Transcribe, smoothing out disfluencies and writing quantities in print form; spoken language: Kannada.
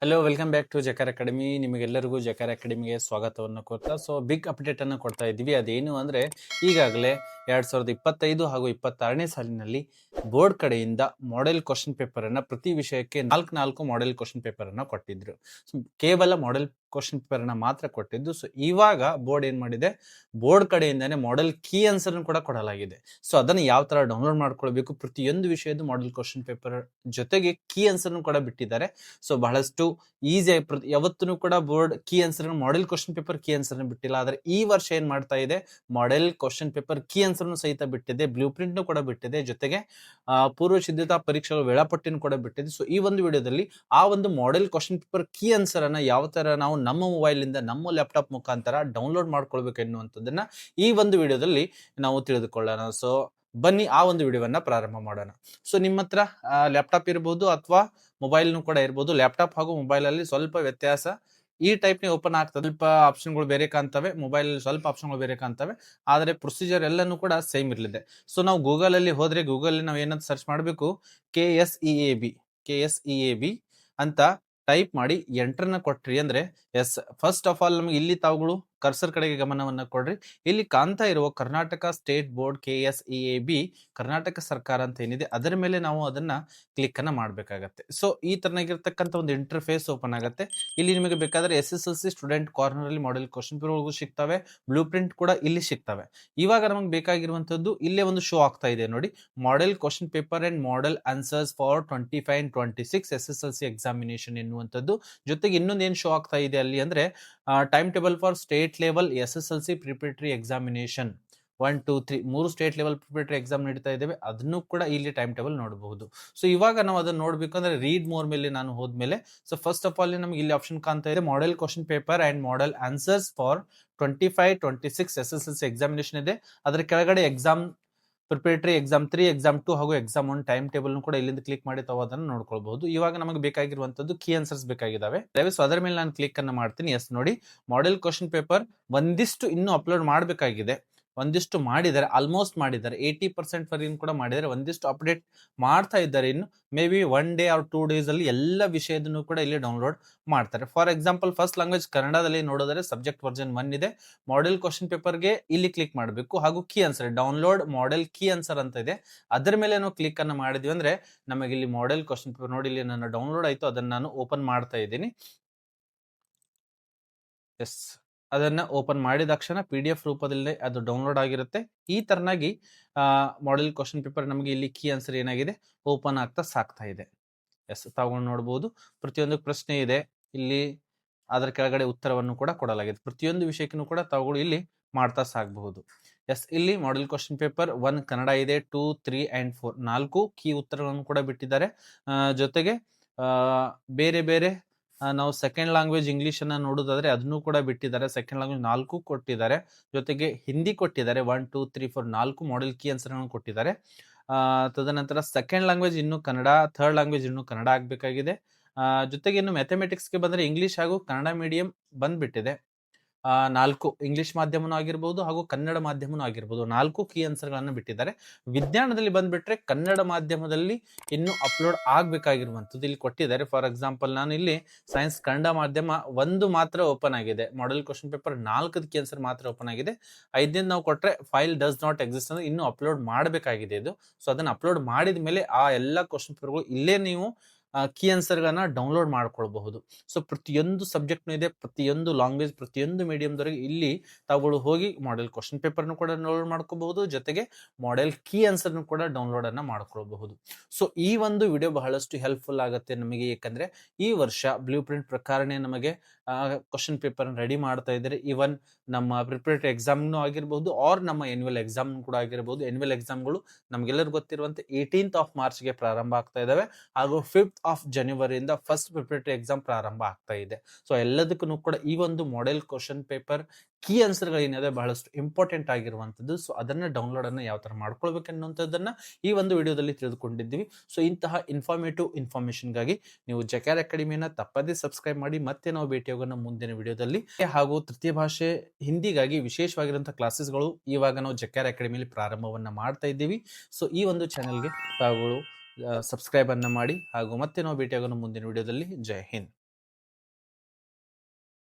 Hello, welcome back to Jakara academy. ನಿಮಗೆಲ್ಲರಿಗೂ ಜಕಾರ ಅಕಾಡೆಮಿಗೆ ಸ್ವಾಗತವನ್ನು ಕೊಡ್ತಾ ಬಿಗ್ ಅಪ್ಡೇಟ್ ಅನ್ನು ಕೊಡ್ತಾ ಇದ್ದೀವಿ. ಅದೇನು ಅಂದ್ರೆ ಈಗಾಗಲೇ 2025 ಹಾಗೂ 26ನೇ ಸಾಲಿನಲ್ಲಿ ಬೋರ್ಡ್ ಕಡೆಯಿಂದ ಮಾಡೆಲ್ ಕ್ವಶನ್ ಪೇಪರ್ ಅನ್ನ ಪ್ರತಿ ವಿಷಯಕ್ಕೆ ನಾಲ್ಕು ಮಾಡೆಲ್ ಕ್ವಶನ್ ಪೇಪರ್ ಅನ್ನ ಕೊಟ್ಟಿದ್ರು. ಕೇವಲ ಮಾಡೆಲ್ ಕ್ವಶನ್ ಪೇಪರ್ ಅನ್ನ ಮಾತ್ರ ಕೊಟ್ಟಿದ್ದು. ಸೊ ಇವಾಗ ಬೋರ್ಡ್ ಏನ್ ಮಾಡಿದೆ, ಬೋರ್ಡ್ ಕಡೆಯಿಂದಾನೆ ಮಾಡೆಲ್ ಕೀ ಆನ್ಸರ್ ಕೂಡ ಕೊಡಲಾಗಿದೆ. ಸೊ ಅದನ್ನು ಯಾವ ತರ ಡೌನ್ಲೋಡ್ ಮಾಡ್ಕೊಳ್ಬೇಕು, ಪ್ರತಿಯೊಂದು ವಿಷಯದ ಮಾಡೆಲ್ ಕ್ವಶನ್ ಪೇಪರ್ ಜೊತೆಗೆ ಕೀ ಆನ್ಸರ್ ಕೂಡ ಬಿಟ್ಟಿದ್ದಾರೆ. ಸೊ ಬಹಳಷ್ಟು ಈಸಿ ಆಗಿ ಯಾವತ್ತೂ ಕೂಡ board key answer model question paper key answer ಬಿಟ್ಟಿಲ್ಲ. ಆದ್ರೆ ಈ ವರ್ಷ ಏನ್ ಮಾಡ್ತಾ ಇದೆ, model question paper key answer ಸಹಿತ ಬಿಟ್ಟಿದೆ, ಬ್ಲೂ ಪ್ರಿಂಟ್ ಕೂಡ ಬಿಟ್ಟಿದೆ, ಜೊತೆಗೆ ಪೂರ್ವ ಸಿದ್ಧತಾ ಪರೀಕ್ಷೆಗಳ ವೇಳಾಪಟ್ಟಿನೂ ಕೂಡ ಬಿಟ್ಟಿದೆ. ಸೊ ಈ ಒಂದು ವಿಡಿಯೋದಲ್ಲಿ ಆ ಒಂದು model question paper key answer ಅನ್ನ ಯಾವ ತರ ನಾವು ನಮ್ಮ ಮೊಬೈಲ್ ಇಂದ ನಮ್ಮ ಲ್ಯಾಪ್ಟಾಪ್ ಮುಖಾಂತರ ಡೌನ್ಲೋಡ್ ಮಾಡ್ಕೊಳ್ಬೇಕು ಎನ್ನುವಂಥದ್ದನ್ನ ಈ ಒಂದು ವಿಡಿಯೋದಲ್ಲಿ ನಾವು ತಿಳಿದುಕೊಳ್ಳೋಣ. ಸೊ ಬನ್ನಿ ಆ ಒಂದು ವಿಡಿಯೋವನ್ನ ಪ್ರಾರಂಭ ಮಾಡೋಣ. ಸೊ ನಿಮ್ಮ ಹತ್ರ ಲ್ಯಾಪ್ಟಾಪ್ ಇರಬಹುದು ಅಥವಾ ಮೊಬೈಲ್ನು ಕೂಡ ಇರಬಹುದು. ಲ್ಯಾಪ್ಟಾಪ್ ಹಾಗೂ ಮೊಬೈಲ್ ಅಲ್ಲಿ ಸ್ವಲ್ಪ ವ್ಯತ್ಯಾಸ. ಈ ಟೈಪ್ ಓಪನ್ ಆಗ್ತದೆ, ಸ್ವಲ್ಪ ಆಪ್ಷನ್ಗಳು ಬೇರೆ ಕಾಣ್ತವೆ, ಮೊಬೈಲ್ ಸ್ವಲ್ಪ ಆಪ್ಷನ್ಗಳು ಬೇರೆ ಕಾಣ್ತವೆ, ಆದರೆ ಪ್ರೊಸೀಜರ್ ಎಲ್ಲಾನು ಕೂಡ ಸೇಮ್ ಇರಲಿದೆ. ಸೊ ನಾವು ಗೂಗಲ್ ಅಲ್ಲಿ ಹೋದ್ರೆ ಗೂಗಲ್ ನಾವು ಏನಂತ ಸರ್ಚ್ ಮಾಡಬೇಕು, KSEAB ಅಂತ ಟೈಪ್ ಮಾಡಿ ಎಂಟರ್ನ ಕೊಟ್ರಿ ಅಂದ್ರೆ ಎಸ್, ಫಸ್ಟ್ ಆಫ್ ಆಲ್ ನಮಗೆ ಇಲ್ಲಿ ತಾವುಗಳು ಕರ್ಸರ್ ಕಡೆಗೆ ಗಮನವನ್ನ ಕೊಡ್ರಿ. ಇಲ್ಲಿ ಕಾಣ್ತಾ ಇರುವ Karnataka state board KSEAB Karnataka ಸರ್ಕಾರ ಅಂತ ಏನಿದೆ ಅದರ ಮೇಲೆ ನಾವು ಅದನ್ನ ಕ್ಲಿಕ್ ಅನ್ನ ಮಾಡ್ಬೇಕಾಗತ್ತೆ. ಸೊ ಈ ತರನಾಗಿರ್ತಕ್ಕಂಥ ಒಂದು ಇಂಟರ್ಫೇಸ್ ಓಪನ್ ಆಗುತ್ತೆ. ಇಲ್ಲಿ ನಿಮಗೆ ಬೇಕಾದ್ರೆ SSLC ಸ್ಟೂಡೆಂಟ್ ಕಾರ್ನರ್ ಅಲ್ಲಿ ಮಾಡೆಲ್ ಕ್ವಶನ್ ಪೇಪರ್ ಸಿಗ್ತವೆ, ಬ್ಲೂ ಪ್ರಿಂಟ್ ಕೂಡ ಇಲ್ಲಿ ಸಿಗ್ತವೆ. ಇವಾಗ ನಮಗೆ ಬೇಕಾಗಿರುವಂತದ್ದು ಇಲ್ಲೇ ಒಂದು ಶೋ ಆಗ್ತಾ ಇದೆ ನೋಡಿ, model question paper and model answers for 25 and 26 SSLC examination ಎನ್ನುವಂಥದ್ದು. ಜೊತೆಗೆ ಇನ್ನೊಂದು ಏನ್ ಶೋ ಆಗ್ತಾ ಇದೆ ಅಲ್ಲಿ ಅಂದ್ರೆ time table for state level SSLC preparatory examination 1, 2, 3 ಮೂರು ಸ್ಟೇಟ್ ಲೆವೆಲ್ ಪ್ರಿಪರೇಟರಿ ಎಕ್ಸಾಮ್ ನಡೀತಾ ಇದ್ದೇವೆ, ಅದನ್ನು ಕೂಡ ಇಲ್ಲಿ ಟೈಮ್ ಟೇಬಲ್ ನೋಡಬಹುದು. ಸೊ ಇವಾಗ ನಾವು ಅದನ್ನ ನೋಡ್ಬೇಕಂದ್ರೆ ರೀಡ್ ಮೋರ್ ಮೇಲೆ ನಾನು ಹೋದ್ಮೇಲೆ, ಸೊ ಫಸ್ಟ್ ಆಫ್ ಆಲ್ ನಮ್ಗೆ ಇಲ್ಲಿ ಆಪ್ಷನ್ ಕಾಣ್ತಾ ಇದೆ, model question paper and model answers for 25, 26 SSLC examination ಇದೆ. ಅದರ ಕೆಳಗಡೆ ಎಕ್ಸಾಮ್ ಪ್ರಿಪರೇಟರಿ ಎಕ್ಸಾಮ್ 3, ಎಕ್ಸಾಮ್ 2 ಹಾಗೂ ಎಕ್ಸಾಮ್ 1 ಟೈಮ್ ಟೇಬಲ್ ಕೂಡ ಇಲ್ಲಿಂದ ಕ್ಲಿಕ್ ಮಾಡಿ ತಾವು ಅದನ್ನು ನೋಡ್ಕೊಳ್ಬಹುದು. ಇವಾಗ ನಮಗೆ ಬೇಕಾಗಿರುವಂತದ್ದು ಕೀ ಆನ್ಸರ್ಸ್ ಬೇಕಾಗಿದ್ದಾವೆ. ಸೊ ಅದರ ಮೇಲೆ ನಾನು ಕ್ಲಿಕ್ ಅನ್ನು ಮಾಡ್ತೀನಿ. ಎಸ್ ನೋಡಿ, ಮಾಡೆಲ್ ಕ್ವಶನ್ ಪೇಪರ್ ಒಂದಿಷ್ಟು ಇನ್ನೂ ಅಪ್ಲೋಡ್ ಮಾಡಬೇಕಾಗಿದೆ, ಒಂದಿಷ್ಟು ಮಾಡಿದ್ದಾರೆ, ಆಲ್ಮೋಸ್ಟ್ ಮಾಡಿದ್ದಾರೆ, 80% ವರೆಗೂ ಕೂಡ ಮಾಡಿದ್ದಾರೆ, ಒಂದಿಷ್ಟು ಅಪ್ಡೇಟ್ ಮಾಡ್ತಾ ಇದ್ದಾರೆ. ಇನ್ನು may be 1 day or 2 days ಅಲ್ಲಿ ಎಲ್ಲ ವಿಷಯದನ್ನು ಕೂಡ ಇಲ್ಲಿ ಡೌನ್ಲೋಡ್ ಮಾಡ್ತಾರೆ. ಫಾರ್ ಎಕ್ಸಾಂಪಲ್ ಫಸ್ಟ್ ಲ್ಯಾಂಗ್ವೇಜ್ ಕನ್ನಡದಲ್ಲಿ ನೋಡಿದರೆ ಸಬ್ಜೆಕ್ಟ್ ವರ್ಜನ್ 1 ಇದೆ, ಮಾಡೆಲ್ ಕ್ವಶನ್ ಪೇಪರ್ಗೆ ಇಲ್ಲಿ ಕ್ಲಿಕ್ ಮಾಡಬೇಕು, ಹಾಗೂ key answer download model key answer ಅಂತ ಇದೆ, ಅದರ ಮೇಲೆ ನಾವು ಕ್ಲಿಕ್ ಅನ್ನು ಮಾಡಿದ್ವಿ ಅಂದ್ರೆ ನಮಗೆ ಇಲ್ಲಿ ಮಾಡೆಲ್ ಕ್ವಶನ್ ಪೇಪರ್ ನೋಡಿ ಇಲ್ಲಿ ನನ್ನ ಡೌನ್ಲೋಡ್ ಆಯ್ತು, ಅದನ್ನ ನಾನು ಓಪನ್ ಮಾಡ್ತಾ ಇದ್ದೀನಿ. ಎಸ್, ಅದನ್ನ ಓಪನ್ ಮಾಡಿದ ತಕ್ಷಣ PDF ರೂಪದಲ್ಲಿ ಅದು ಡೌನ್ಲೋಡ್ ಆಗಿರುತ್ತೆ. ಈ ತರನಾಗಿ ಮಾಡೆಲ್ ಕ್ವಶನ್ ಪೇಪರ್ ನಮಗೆ ಇಲ್ಲಿ ಕೀ ಆನ್ಸರ್ ಏನಾಗಿದೆ ಓಪನ್ ಆಗ್ತಾ ಸಾಕ್ತಾ ಇದೆ. ಎಸ್, ತಾವು ನೋಡಬಹುದು ಪ್ರತಿಯೊಂದು ಪ್ರಶ್ನೆ ಇದೆ ಇಲ್ಲಿ, ಅದರ ಕೆಳಗಡೆ ಉತ್ತರವನ್ನು ಕೂಡ ಕೊಡಲಾಗಿದೆ. ಪ್ರತಿಯೊಂದು ವಿಷಯಕ್ಕೂ ಕೂಡ ತಾವುಗಳು ಇಲ್ಲಿ ಮಾಡ್ತಾ ಸಾಗಬಹುದು. ಎಸ್, ಇಲ್ಲಿ ಮಾಡೆಲ್ ಕ್ವಶನ್ ಪೇಪರ್ 1 ಕನ್ನಡ ಇದೆ, 2, 3 and 4 4 ಕೀ ಉತ್ತರಗಳನ್ನು ಕೂಡ ಬಿಟ್ಟಿದ್ದಾರೆ. ಜೊತೆಗೆ ಬೇರೆ ಬೇರೆ ನಾವು ಸೆಕೆಂಡ್ ಲ್ಯಾಂಗ್ವೇಜ್ ಇಂಗ್ಲಿಷ್ ಅನ್ನ ನೋಡೋದಾದ್ರೆ ಅದನ್ನು ಕೂಡ ಬಿಟ್ಟಿದ್ದಾರೆ. ಸೆಕೆಂಡ್ ಲ್ಯಾಂಗ್ವೇಜ್ 4 ಕೊಟ್ಟಿದ್ದಾರೆ, ಜೊತೆಗೆ ಹಿಂದಿ ಕೊಟ್ಟಿದ್ದಾರೆ 1, 2, 3, 4 4 ಮಾಡೆಲ್ ಕೀ ಆನ್ಸರ್ ಕೊಟ್ಟಿದ್ದಾರೆ. ತದನಂತರ ಸೆಕೆಂಡ್ ಲ್ಯಾಂಗ್ವೇಜ್ ಇನ್ನು ಕನ್ನಡ, ಥರ್ಡ್ ಲ್ಯಾಂಗ್ವೇಜ್ ಇನ್ನು ಕನ್ನಡ ಆಗ್ಬೇಕಾಗಿದೆ. ಜೊತೆಗೆ ಇನ್ನು ಮ್ಯಾಥಮೆಟಿಕ್ಸ್ಗೆ ಬಂದ್ರೆ ಇಂಗ್ಲಿಷ್ ಹಾಗೂ ಕನ್ನಡ ಮೀಡಿಯಂ ಬಂದ್ಬಿಟ್ಟಿದೆ. 4 ಇಂಗ್ಲಿಷ್ ಮಾಧ್ಯಮನೂ ಆಗಿರ್ಬೋದು ಹಾಗೂ ಕನ್ನಡ ಮಾಧ್ಯಮನೂ ಆಗಿರ್ಬೋದು, 4 ಕೀ ಆನ್ಸರ್ ಗಳನ್ನ ಬಿಟ್ಟಿದ್ದಾರೆ. ವಿಜ್ಞಾನದಲ್ಲಿ ಬಂದ್ಬಿಟ್ರೆ ಕನ್ನಡ ಮಾಧ್ಯಮದಲ್ಲಿ ಇನ್ನು ಅಪ್ಲೋಡ್ ಆಗ್ಬೇಕಾಗಿರುವಂತದ್ದು ಇಲ್ಲಿ ಕೊಟ್ಟಿದ್ದಾರೆ. ಫಾರ್ ಎಕ್ಸಾಂಪಲ್ ನಾನು ಇಲ್ಲಿ ಸೈನ್ಸ್ ಕನ್ನಡ ಮಾಧ್ಯಮ 1 ಮಾತ್ರ ಓಪನ್ ಆಗಿದೆ, model question paper 4 key answer ಮಾತ್ರ ಓಪನ್ ಆಗಿದೆ. 5ನೇದು ನಾವು ಕೊಟ್ರೆ ಫೈಲ್ ಡಸ್ ನಾಟ್ ಎಕ್ಸಿಸ್ಟ್ ಅಂದ್ರೆ ಇನ್ನು ಅಪ್ಲೋಡ್ ಮಾಡಬೇಕಾಗಿದೆ ಇದು. ಸೊ ಅದನ್ನ ಅಪ್ಲೋಡ್ ಮಾಡಿದ ಮೇಲೆ ಆ ಎಲ್ಲಾ ಕ್ವಶನ್ ಪೇಪರ್ಗಳು ಇಲ್ಲೇ ನೀವು ಕೀ ಆನ್ಸರ್ ಗಳನ್ನ ಡೌನ್ಲೋಡ್ ಮಾಡ್ಕೊಳ್ಬಹುದು. ಸೊ ಪ್ರತಿಯೊಂದು ಸಬ್ಜೆಕ್ಟ್ ಇದೆ, ಪ್ರತಿಯೊಂದು ಲ್ಯಾಂಗ್ವೇಜ್, ಪ್ರತಿಯೊಂದು ಮೀಡಿಯಂದವರೆಗೆ ಇಲ್ಲಿ ತಾವುಗಳು ಹೋಗಿ ಮಾಡೆಲ್ ಕ್ವಶನ್ ಪೇಪರ್ ಕೂಡ ಡೌನ್ಲೋಡ್ ಮಾಡ್ಕೋಬಹುದು, ಜೊತೆಗೆ ಮಾಡೆಲ್ ಕೀ ಆನ್ಸರ್ ಕೂಡ ಡೌನ್ಲೋಡ್ ಅನ್ನ ಮಾಡ್ಕೊಳ್ಬಹುದು. ಸೊ ಈ ಒಂದು ವಿಡಿಯೋ ಬಹಳಷ್ಟು ಹೆಲ್ಪ್ಫುಲ್ ಆಗುತ್ತೆ ನಮಗೆ, ಯಾಕಂದ್ರೆ ಈ ವರ್ಷ ಬ್ಲೂ ಪ್ರಿಂಟ್ ಪ್ರಕಾರನೇ ನಮಗೆ ಕ್ವಶನ್ ಪೇಪರ್ ರೆಡಿ ಮಾಡ್ತಾ ಇದ್ದಾರೆ. ಇವನ್ ನಮ್ಮ ಪ್ರಿಪರೇಟರಿ ಎಕ್ಸಾಮ್ನು ಆಗಿರ್ಬಹುದು ಆರ್ ನಮ್ಮ ಎನ್ಯುವಲ್ ಎಕ್ಸಾಮ್ ಕೂಡ ಆಗಿರಬಹುದು. ಎನ್ಯುವಲ್ ಎಕ್ಸಾಮ್ಗಳು ನಮ್ಗೆಲ್ಲರಿಗೂ ಗೊತ್ತಿರುವಂತೆ 18th of March ಗೆ ಪ್ರಾರಂಭ ಆಗ್ತಾ ಇದಾವೆ, ಹಾಗೂ 5th of January ಇಂದ ಫಸ್ಟ್ ಪ್ರಿಪರೇಟರಿ ಎಕ್ಸಾಮ್ ಪ್ರಾರಂಭ ಆಗ್ತಾ ಇದೆ. ಸೊ ಎಲ್ಲದಕ್ಕೂ ಕೂಡ ಈ ಒಂದು model question paper key answer ಗಳೇನಿದೆ ಬಹಳಷ್ಟು ಇಂಪಾರ್ಟೆಂಟ್ ಆಗಿರುವಂತದ್ದು. ಸೊ ಅದನ್ನ ಡೌನ್ಲೋಡ್ ಅನ್ನ ಯಾವ ತರ ಮಾಡ್ಕೊಳ್ಬೇಕು ಅನ್ನುವಂಥದ್ದನ್ನ ಈ ಒಂದು ವಿಡಿಯೋದಲ್ಲಿ ತಿಳಿದುಕೊಂಡಿದ್ದೀವಿ. ಸೊ ಇಂತಹ ಇನ್ಫಾರ್ಮೇಟಿವ್ ಇನ್ಫಾರ್ಮೇಶನ್ ಗಾಗಿ ನೀವು ಜಕಾರ ಅಕಾಡೆಮಿಯನ್ನ ತಪ್ಪದೇ ಸಬ್ಸ್ಕ್ರೈಬ್ ಮಾಡಿ. ಮತ್ತೆ ನಾವು ಭೇಟಿಯಾಗೋಣ ಮುಂದಿನ ವಿಡಿಯೋದಲ್ಲಿ. ಹಾಗೂ ತೃತೀಯ ಭಾಷೆ ಹಿಂದಿಗಾಗಿ ವಿಶೇಷವಾಗಿರುವಂತಹ ಕ್ಲಾಸಸ್ಗಳು ಇವಾಗ ನಾವು ಜಕಾರ ಅಕಾಡೆಮಿಯಲ್ಲಿ ಪ್ರಾರಂಭವನ್ನ ಮಾಡ್ತಾ ಇದ್ದೀವಿ. ಸೊ ಈ ಒಂದು ಚಾನೆಲ್ಗೆ ತಾವುಗಳು ಸಬ್ಸ್ಕ್ರೈಬ್ ಅನ್ನ ಮಾಡಿ, ಹಾಗೂ ಮತ್ತೆ ನಾವು ಭೇಟಿಯಾಗೋಣ ಮುಂದಿನ ವಿಡಿಯೋದಲ್ಲಿ. ಜೈ ಹಿಂದ್.